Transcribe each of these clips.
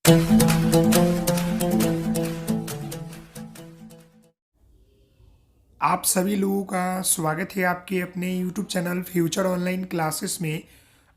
आप सभी लोगों का स्वागत है आपके अपने YouTube channel future online classes में।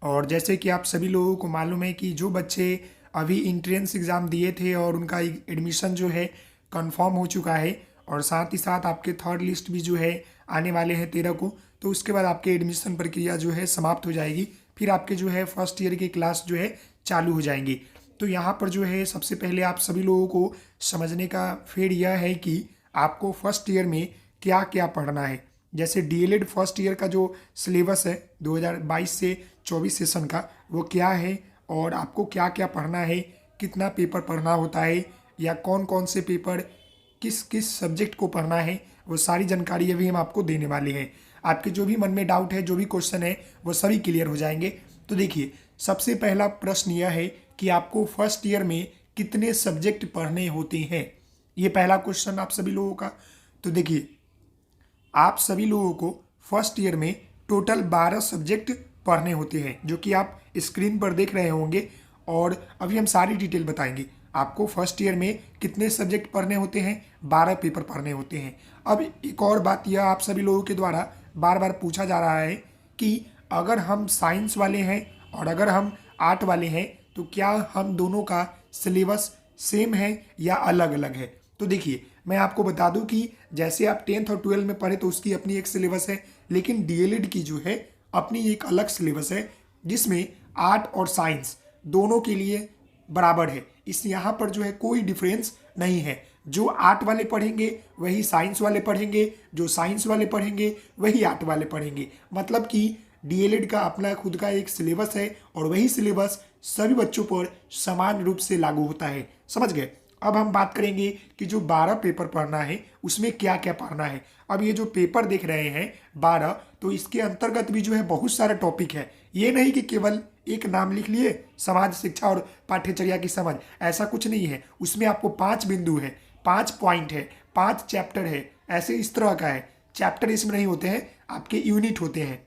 और जैसे कि आप सभी लोगों को मालूम है कि जो बच्चे अभी इंट्रेंस एग्ज़ाम दिए थे और उनका एडमिशन जो है कंफर्म हो चुका है, और साथ ही साथ आपके थर्ड लिस्ट भी जो है आने वाले हैं 13 को, तो उसके बाद आपके एडमिशन प्रक्रिया जो है समाप्त हो जाएगी। फिर आपके जो है फर्स्ट ईयर की क्लास जो है चालू हो जाएंगी। तो यहाँ पर जो है सबसे पहले आप सभी लोगों को समझने का फेर यह है कि आपको फर्स्ट ईयर में क्या क्या पढ़ना है। जैसे डीएलएड फर्स्ट ईयर का जो सिलेबस है 2022 से 24 सेशन का, वो क्या है और आपको क्या क्या पढ़ना है, कितना पेपर पढ़ना होता है, या कौन कौन से पेपर किस किस सब्जेक्ट को पढ़ना है, वो सारी जानकारी अभी हम आपको देने वाले हैं। आपके जो भी मन में डाउट है, जो भी क्वेश्चन है, वो सभी क्लियर हो जाएंगे। तो देखिए, सबसे पहला प्रश्न यह है कि आपको फर्स्ट ईयर में कितने सब्जेक्ट पढ़ने होते हैं। ये पहला क्वेश्चन आप सभी लोगों का। तो देखिए, आप सभी लोगों को फर्स्ट ईयर में टोटल 12 सब्जेक्ट पढ़ने होते हैं, जो कि आप स्क्रीन पर देख रहे होंगे। और अभी हम सारी डिटेल बताएंगे। आपको फर्स्ट ईयर में कितने सब्जेक्ट पढ़ने होते हैं, 12 पेपर पढ़ने होते हैं। अब एक और बात यह आप सभी लोगों के द्वारा बार बार पूछा जा रहा है कि अगर हम साइंस वाले हैं और अगर हम आर्ट वाले हैं, तो क्या हम दोनों का सिलेबस सेम है या अलग अलग है। तो देखिए, मैं आपको बता दूं कि जैसे आप 10th और 12th में पढ़े तो उसकी अपनी एक सिलेबस है, लेकिन डीएलएड की जो है अपनी एक अलग सिलेबस है, जिसमें आर्ट और साइंस दोनों के लिए बराबर है। इस यहाँ पर जो है कोई डिफरेंस नहीं है। जो आर्ट वाले पढ़ेंगे वही साइंस वाले पढ़ेंगे, जो साइंस वाले पढ़ेंगे वही आर्ट वाले पढ़ेंगे। मतलब कि डीएलएड का अपना खुद का एक सिलेबस है और वही सिलेबस सभी बच्चों पर समान रूप से लागू होता है। समझ गए। अब हम बात करेंगे कि जो 12 पेपर पढ़ना है उसमें क्या क्या पढ़ना है। अब ये जो पेपर देख रहे हैं 12, तो इसके अंतर्गत भी जो है बहुत सारे टॉपिक है। ये नहीं कि केवल एक नाम लिख लिए समाज शिक्षा और पाठ्यचर्या की समझ, ऐसा कुछ नहीं है। उसमें आपको 5 बिंदु है, 5 पॉइंट है, 5 चैप्टर है, ऐसे इस तरह का है। चैप्टर इसमें नहीं होते हैं, आपके यूनिट होते हैं।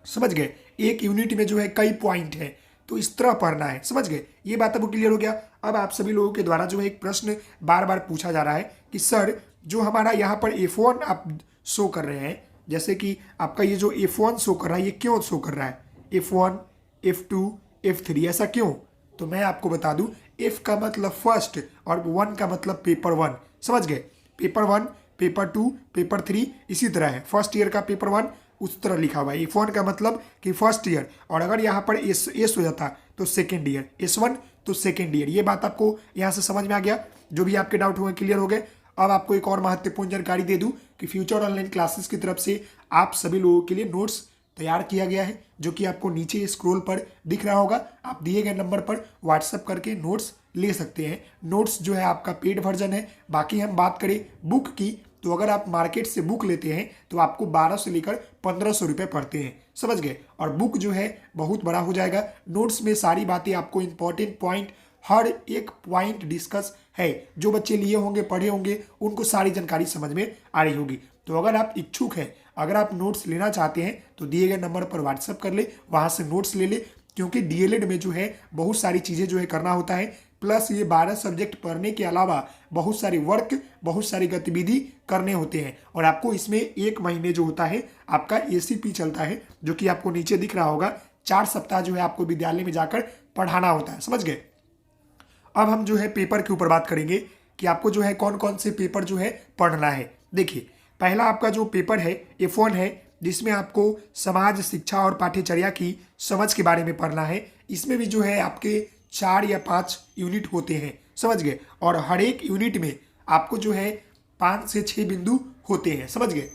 समझ गए। एक यूनिट में जो है कई पॉइंट है, तो इस तरह पढ़ना है। समझ गए। ये बात अब क्लियर हो गया। अब आप सभी लोगों के द्वारा जो है एक प्रश्न बार बार पूछा जा रहा है कि सर, जो हमारा यहाँ पर F1 आप शो कर रहे हैं, जैसे कि आपका ये जो F1 शो कर रहा है, ये क्यों शो कर रहा है, F1 F2 F3, ऐसा क्यों। तो मैं आपको बता दूं, F का मतलब फर्स्ट और 1 का मतलब पेपर 1। समझ गए। पेपर 1, पेपर 2, पेपर 3 इसी तरह है। फर्स्ट ईयर का पेपर 1 उस तरह लिखा हुआ है। F1 का मतलब कि फर्स्ट ईयर, और अगर यहाँ पर एस हो जाता तो सेकेंड ईयर, S1 तो सेकेंड ईयर। ये बात आपको यहाँ से समझ में आ गया। जो भी आपके डाउट हुए क्लियर हो गए। अब आपको एक और महत्वपूर्ण जानकारी दे दूं कि फ्यूचर ऑनलाइन क्लासेस की तरफ से आप सभी लोगों के लिए नोट्स तैयार किया गया है, जो कि आपको नीचे स्क्रॉल पर दिख रहा होगा। आप दिए गए नंबर पर व्हाट्सएप करके नोट्स ले सकते हैं। नोट्स जो है आपका पेड वर्जन है। बाकी हम बात करें बुक की, तो अगर आप मार्केट से बुक लेते हैं तो आपको 1200 से लेकर 1500 रुपये पड़ते हैं। समझ गए। और बुक जो है बहुत बड़ा हो जाएगा। नोट्स में सारी बातें आपको इंपॉर्टेंट पॉइंट, हर एक पॉइंट डिस्कस है। जो बच्चे लिए होंगे, पढ़े होंगे, उनको सारी जानकारी समझ में आ रही होगी। तो अगर आप इच्छुक हैं, अगर आप नोट्स लेना चाहते हैं, तो दिए गए नंबर पर व्हाट्सएप कर ले, वहाँ से नोट्स ले ले। क्योंकि डीएलएड में जो है बहुत सारी चीज़ें जो है करना होता है, प्लस ये 12 सब्जेक्ट पढ़ने के अलावा बहुत सारे वर्क, बहुत सारी गतिविधि करने होते हैं। और आपको इसमें 1 महीने जो होता है आपका एसीपी चलता है, जो कि आपको नीचे दिख रहा होगा। 4 सप्ताह जो है आपको विद्यालय में जाकर पढ़ाना होता है। समझ गए। अब हम जो है पेपर के ऊपर बात करेंगे कि आपको जो है कौन कौन से पेपर जो है पढ़ना है। देखिए, पहला आपका जो पेपर है F1 है, जिसमें आपको समाज शिक्षा और पाठ्यचर्या की समझ के बारे में पढ़ना है। इसमें भी जो है आपके 4 या 5 यूनिट होते हैं। समझ गए। और हर एक यूनिट में आपको जो है 5 से 6 बिंदु होते हैं। समझ गए।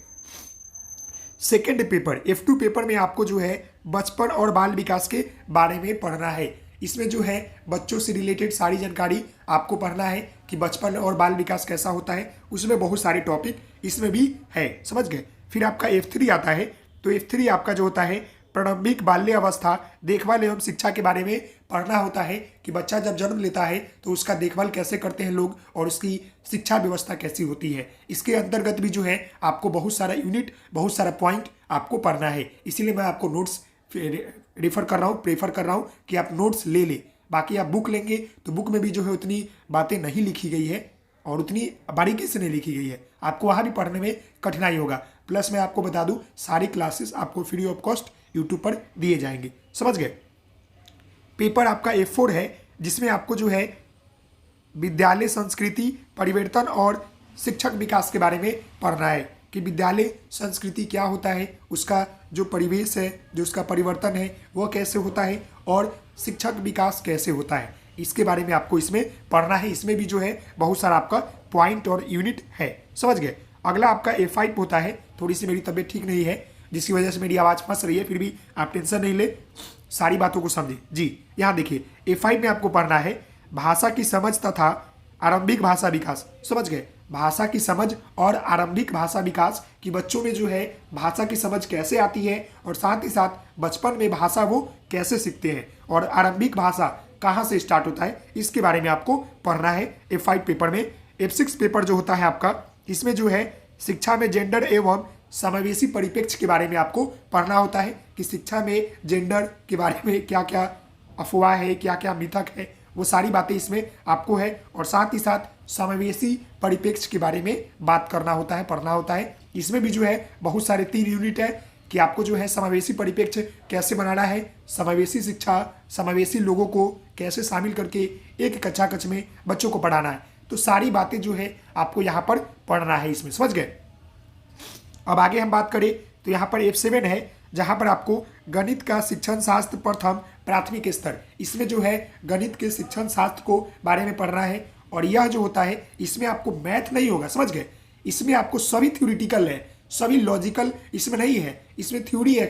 सेकेंड पेपर F2 पेपर में आपको जो है बचपन और बाल विकास के बारे में पढ़ना है। इसमें जो है बच्चों से रिलेटेड सारी जानकारी आपको पढ़ना है कि बचपन और बाल विकास कैसा होता है। उसमें बहुत सारे टॉपिक इसमें भी है। समझ गए। फिर आपका F3 आता है। तो F3 आपका जो होता है प्रारंभिक बाल्य अवस्था देखभाल एवं शिक्षा के बारे में पढ़ना होता है कि बच्चा जब जन्म लेता है तो उसका देखभाल कैसे करते हैं लोग और उसकी शिक्षा व्यवस्था कैसी होती है। इसके अंतर्गत भी जो है आपको बहुत सारा यूनिट, बहुत सारा पॉइंट आपको पढ़ना है। इसीलिए मैं आपको नोट्स रेफर कर रहा हूँ, प्रेफर कर रहा हूँ कि आप नोट्स ले लें। बाकी आप बुक लेंगे तो बुक में भी जो है उतनी बातें नहीं लिखी गई है और उतनी बारीकी से नहीं लिखी गई है, आपको वहाँ भी पढ़ने में कठिनाई होगा। प्लस मैं आपको बता दूँ सारी क्लासेस आपको फ्री ऑफ कॉस्ट यूट्यूब पर दिए जाएंगे, समझ गए। पेपर आपका A4 है जिसमें आपको जो है विद्यालय संस्कृति परिवर्तन और शिक्षक विकास के बारे में पढ़ना है कि विद्यालय संस्कृति क्या होता है, उसका जो परिवेश है, जो उसका परिवर्तन है वह कैसे होता है और शिक्षक विकास कैसे होता है, इसके बारे में आपको इसमें पढ़ना है। इसमें भी जो है बहुत सारा आपका पॉइंट और यूनिट है, समझ गए। अगला आपका A5 होता है। थोड़ी सी मेरी तबीयत ठीक नहीं है जिसकी वजह से मेरी आवाज़ फंस रही है, फिर भी आप टेंशन नहीं ले, सारी बातों को समझे जी। यहाँ देखिए A5 में आपको पढ़ना है भाषा की समझ तथा आरंभिक भाषा विकास, समझ गए। भाषा की समझ और आरंभिक भाषा विकास कि बच्चों में जो है भाषा की समझ कैसे आती है और साथ ही साथ बचपन में भाषा वो कैसे सीखते हैं और आरंभिक भाषा कहाँ से स्टार्ट होता है, इसके बारे में आपको पढ़ना है A5 पेपर में। F6 पेपर जो होता है आपका, इसमें जो है शिक्षा में जेंडर एवं समावेशी परिप्रेक्ष्य के बारे में आपको पढ़ना होता है कि शिक्षा में जेंडर के बारे में क्या क्या अफवाह है, क्या क्या मिथक है, वो सारी बातें इसमें आपको है और साथ ही साथ समावेशी परिप्रेक्ष्य के बारे में बात करना होता है, पढ़ना होता है। इसमें भी जो है बहुत सारे 3 यूनिट है कि आपको जो है समावेशी परिप्रेक्ष्य कैसे बनाना है, समावेशी शिक्षा, समावेशी लोगों को कैसे शामिल करके एक कक्षा कक्ष में बच्चों को पढ़ाना है, तो सारी बातें जो है आपको यहाँ पर पढ़ना है इसमें, समझ गए। अब आगे हम बात करें तो यहाँ पर F7 है जहाँ पर आपको गणित का शिक्षण शास्त्र प्रथम प्राथमिक स्तर, इसमें जो है गणित के शिक्षण शास्त्र को बारे में पढ़ना है और यह जो होता है इसमें आपको मैथ नहीं होगा, समझ गए। इसमें आपको सभी थ्योरिटिकल है, सभी लॉजिकल इसमें नहीं है, इसमें थ्योरी है,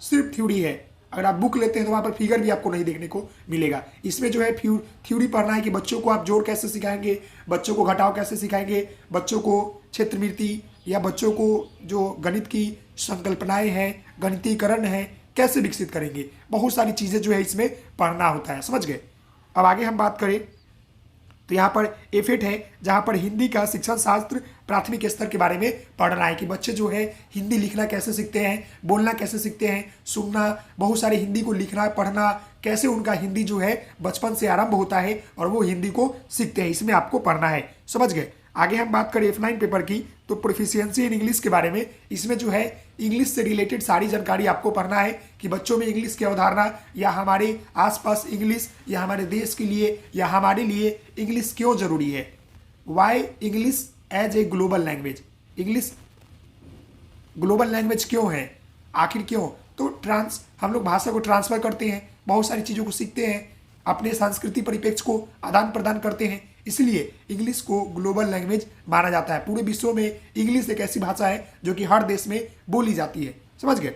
सिर्फ थ्योरी है। अगर आप बुक लेते हैं तो वहाँ पर फिगर भी आपको नहीं देखने को मिलेगा। इसमें जो है थ्योरी पढ़ना है कि बच्चों को आप जोड़ कैसे सिखाएंगे, बच्चों को घटाव कैसे सिखाएंगे, बच्चों को क्षेत्रमिति या बच्चों को जो गणित की संकल्पनाएं हैं, गणितीकरण है, कैसे विकसित करेंगे, बहुत सारी चीज़ें जो है इसमें पढ़ना होता है, समझ गए। अब आगे हम बात करें तो यहाँ पर F8 है जहाँ पर हिंदी का शिक्षण शास्त्र प्राथमिक स्तर के बारे में पढ़ना है कि बच्चे जो है हिंदी लिखना कैसे सीखते हैं, बोलना कैसे सीखते हैं, सुनना, बहुत सारे हिंदी को लिखना पढ़ना, कैसे उनका हिंदी जो है बचपन से आरंभ होता है और वो हिंदी को सीखते हैं, इसमें आपको पढ़ना है, समझ गए। आगे हम बात करें F9 पेपर की तो प्रोफिशिएंसी इन इंग्लिश के बारे में, इसमें जो है इंग्लिश से रिलेटेड सारी जानकारी आपको पढ़ना है कि बच्चों में इंग्लिश की अवधारणा या हमारे आसपास इंग्लिश या हमारे देश के लिए या हमारे लिए इंग्लिश क्यों जरूरी है, why English as a global language, English global language क्यों है, आखिर क्यों। तो हम लोग भाषा को ट्रांसफर करते हैं, बहुत सारी चीज़ों को सीखते हैं, अपने सांस्कृतिक परिप्रेक्ष्य को आदान प्रदान करते हैं, इसलिए इंग्लिश को ग्लोबल लैंग्वेज माना जाता है। पूरे विश्व में इंग्लिश एक ऐसी भाषा है जो कि हर देश में बोली जाती है, समझ गए।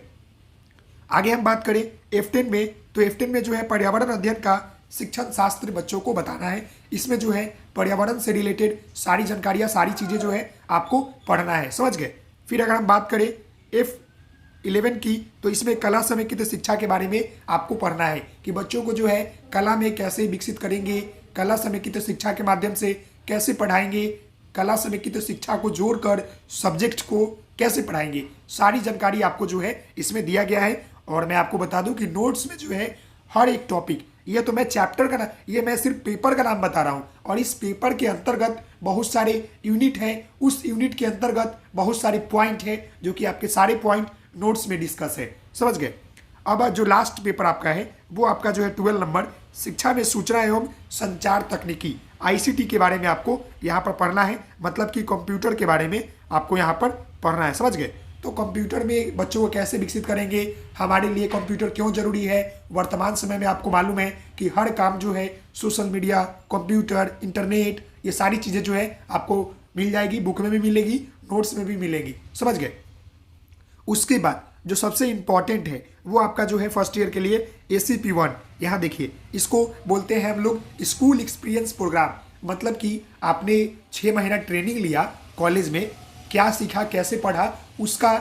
आगे हम बात करें F10 में तो F10 में जो है पर्यावरण अध्ययन का शिक्षण शास्त्र बच्चों को बताना है, इसमें जो है पर्यावरण से रिलेटेड सारी जानकारियाँ, सारी चीज़ें जो है आपको पढ़ना है, समझ गए। फिर अगर हम बात करें F11 की तो इसमें कला समेकित शिक्षा के बारे में आपको पढ़ना है कि बच्चों को जो है कला में कैसे विकसित करेंगे, कला समेकित शिक्षा के माध्यम से कैसे पढ़ाएंगे, कला समेकित शिक्षा को जोड़कर सब्जेक्ट को कैसे पढ़ाएंगे, सारी जानकारी आपको जो है इसमें दिया गया है। और मैं आपको बता दूं कि नोट्स में जो है हर एक टॉपिक, ये तो मैं चैप्टर का ना, ये मैं सिर्फ पेपर का नाम बता रहा हूँ और इस पेपर के अंतर्गत बहुत सारे यूनिट हैं, उस यूनिट के अंतर्गत बहुत सारे पॉइंट है जो कि आपके सारे पॉइंट नोट्स में डिस्कस है, समझ गए। अब जो लास्ट पेपर आपका है वो आपका जो है 12 नंबर शिक्षा में सूचना एवं संचार तकनीकी ICT के बारे में आपको यहाँ पर पढ़ना है, मतलब कि कंप्यूटर के बारे में आपको यहाँ पर पढ़ना है, समझ गए। तो कंप्यूटर में बच्चों को कैसे विकसित करेंगे, हमारे लिए कंप्यूटर क्यों जरूरी है, वर्तमान समय में आपको मालूम है कि हर काम जो है सोशल मीडिया, कंप्यूटर, इंटरनेट, ये सारी चीज़ें जो है आपको मिल जाएगी, बुक में भी मिलेगी, नोट्स में भी मिलेगी, समझ गए। उसके बाद जो सबसे इम्पॉर्टेंट है वो आपका जो है फर्स्ट ईयर के लिए ACP1, यहाँ देखिए इसको बोलते हैं हम लोग स्कूल एक्सपीरियंस प्रोग्राम, मतलब कि आपने 6 महीना ट्रेनिंग लिया कॉलेज में, क्या सीखा, कैसे पढ़ा, उसका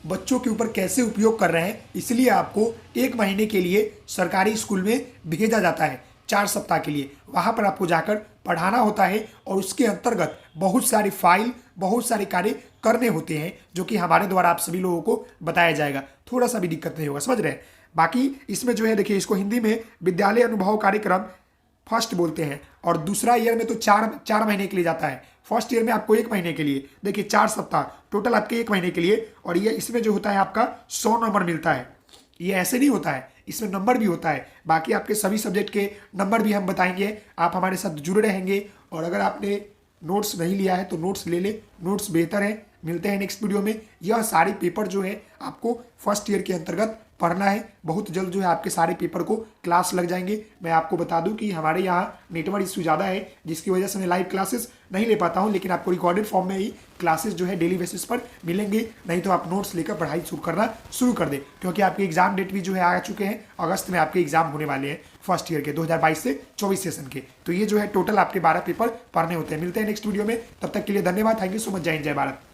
बच्चों के ऊपर कैसे उपयोग कर रहे हैं, इसलिए आपको 1 महीने के लिए सरकारी स्कूल में भेजा जाता है 4 सप्ताह के लिए, वहाँ पर आपको जाकर पढ़ाना होता है और उसके अंतर्गत बहुत सारी फाइल, बहुत सारे कार्य करने होते हैं जो कि हमारे द्वारा आप सभी लोगों को बताया जाएगा, थोड़ा सा भी दिक्कत नहीं होगा, समझ रहे हैं। बाकी इसमें जो है देखिए इसको हिंदी में विद्यालय अनुभव कार्यक्रम फर्स्ट बोलते हैं, और दूसरा ईयर में तो चार महीने के लिए जाता है। फर्स्ट ईयर में आपको 1 महीने के लिए, देखिए 4 सप्ताह टोटल आपके 1 महीने के लिए, और ये इसमें जो होता है आपका 100 नंबर मिलता है। ये ऐसे नहीं होता है, इसमें नंबर भी होता है। बाकी आपके सभी सब्जेक्ट के नंबर भी हम बताएंगे, आप हमारे साथ जुड़े रहेंगे। और अगर आपने नोट्स नहीं लिया है तो नोट्स ले ले, नोट्स बेहतर है। मिलते हैं नेक्स्ट वीडियो में। यह सारे पेपर जो है आपको फर्स्ट ईयर के अंतर्गत पढ़ना है। बहुत जल्द जो है आपके सारे पेपर को क्लास लग जाएंगे। मैं आपको बता दूं कि हमारे यहाँ नेटवर्क इशू ज़्यादा है, जिसकी वजह से मैं लाइव क्लासेस नहीं ले पाता हूँ, लेकिन आपको रिकॉर्डेड फॉर्म में ही क्लासेस जो है डेली बेसिस पर मिलेंगे। नहीं तो आप नोट्स लेकर पढ़ाई शुरू कर दें, क्योंकि आपके एग्जाम डेट भी जो है आ चुके हैं। अगस्त में आपके एग्जाम होने वाले हैं फर्स्ट ईयर के 2022 से 24 सेशन के। तो ये जो है टोटल आपके 12 पेपर पढ़ने होते हैं। मिलते हैं नेक्स्ट वीडियो में, तब तक के लिए धन्यवाद। Thank you so much. जय हिंद, जय भारत।